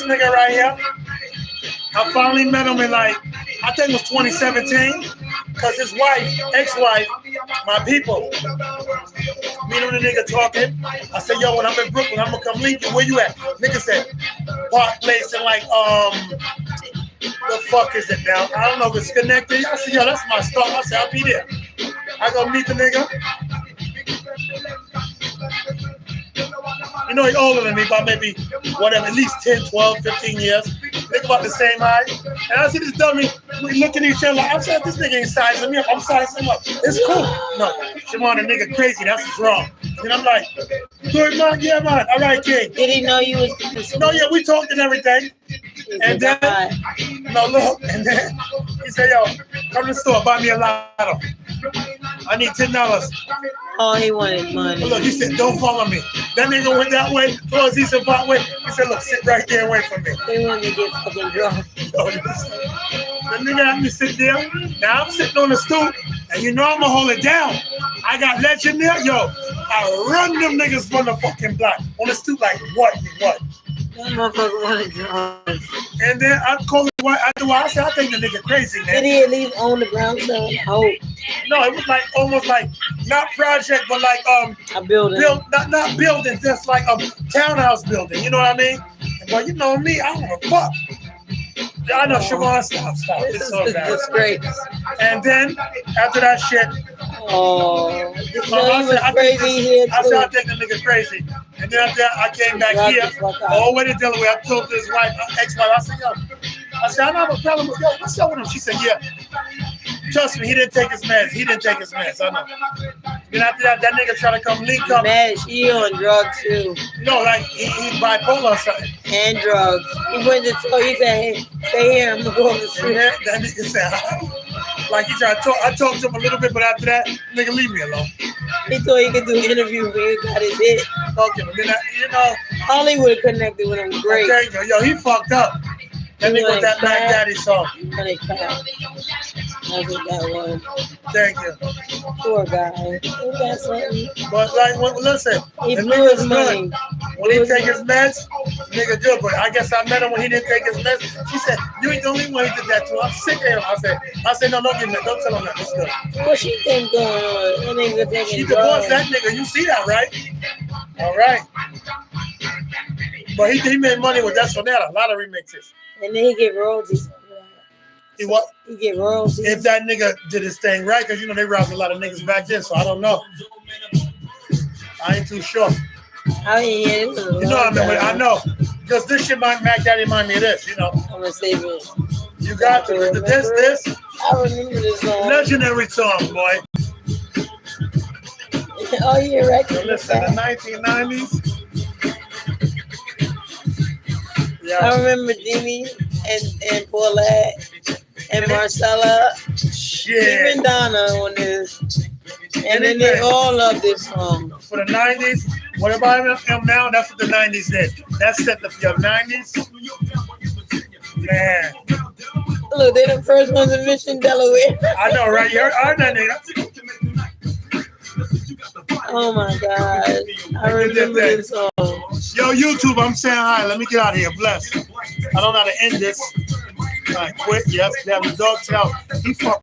nigga right here. I finally met him in like, I think it was 2017, because his wife, ex-wife, my people, me and the nigga talking. I said, yo, when I'm in Brooklyn, I'm gonna come link you. Where you at? Nigga said, Park Place in like, the fuck is it now? I don't know if it's connected. I said, yo, that's my stop. I said, I'll be there. I go meet the nigga. You know, he's older than me by maybe, whatever, at least 10, 12, 15 years. Nigga about the same height. And I see this dummy, we look at each other like, I'm saying, this nigga ain't sizing me up. I'm sizing him up. It's cool. No, Siobhan, the nigga crazy. That's what's wrong. And I'm like, good man, yeah, man. All right, King. Did he know you was? No, yeah, we talked and everything. And then, no, look, and then he said, yo, come to the store, buy me a lotto. I need $10. Oh, he wanted money. Look, he said, don't follow me. That nigga went that way, towards East and Parkway. He said, look, sit right there away from me. He wanted to get fucking drunk. The nigga had me sit there. Now I'm sitting on the stoop, and you know I'm gonna hold it down. I got legend there, yo. I run them niggas from the fucking block on the stoop like what? That motherfucker wanted drugs. And then I called him. I said, I think the nigga crazy, man. Did he at least own the brownstone? Oh. No, it was like almost like not project, but like a building. Not building, just like a townhouse building. You know what I mean? But you know me, I don't give a fuck. I know, Siobhan, stop. It's so bad. Disgrace. And then after that shit, I said, I think the nigga crazy. And then after that, I came back here, all the way to Delaware. I told his wife, ex-wife, I said, I don't have a problem with, what's up with him? She said, yeah. Trust me, he didn't take his meds. I know. Then after that, that nigga tried to come link up. Man, he on drugs too. No, like he bipolar or something. And drugs. He went to the store, he said, hey, stay here, I'm gonna go on the street. That nigga said, like he tried to talk. I talked to him a little bit, but after that, nigga, leave me alone. He thought he could do an interview when he got his hit. Fuck him. Then Hollywood connected with him great. Okay, yo, he fucked up. That nigga with that Mac Daddy song. That's what that was. Thank you. Poor guy. He got something. But like, listen, he the blew his money. When he take his meds, nigga good. But I guess I met him when he didn't take his meds. She said, "You ain't the only one he did that to. I'm sick of him." I said, "No, don't give me that. Don't tell him that. It's good." What she think going on? That nigga taking she divorced that nigga. You see that, right? All right. But he made money with that Sonata. A lot of remixes. And then he get royalties. He what? He get royalties. If that nigga did his thing right, because they robbed a lot of niggas back then, so I don't know. I ain't too sure. I mean, I know. Because this shit Mac Daddy remind me of this, I'm gonna save it. You got to. This. I remember this song. Legendary song, boy. Oh, yeah, right. So listen, the 1990s. Yeah. I remember Jimmy and Paulette and Marcella. Shit. Even Donna on this. And then they all love this song. For the 90s, what about him now? That's what the 90s did. That set the 90s. Man. Look, they're the first ones in Mission, Delaware. I know, right? You heard that nigga. Oh my God. I remember this song. Yo, YouTube, I'm saying hi. Let me get out of here. Bless. I don't know how to end this. All right, quit. Yes, that was dog out. He fucked.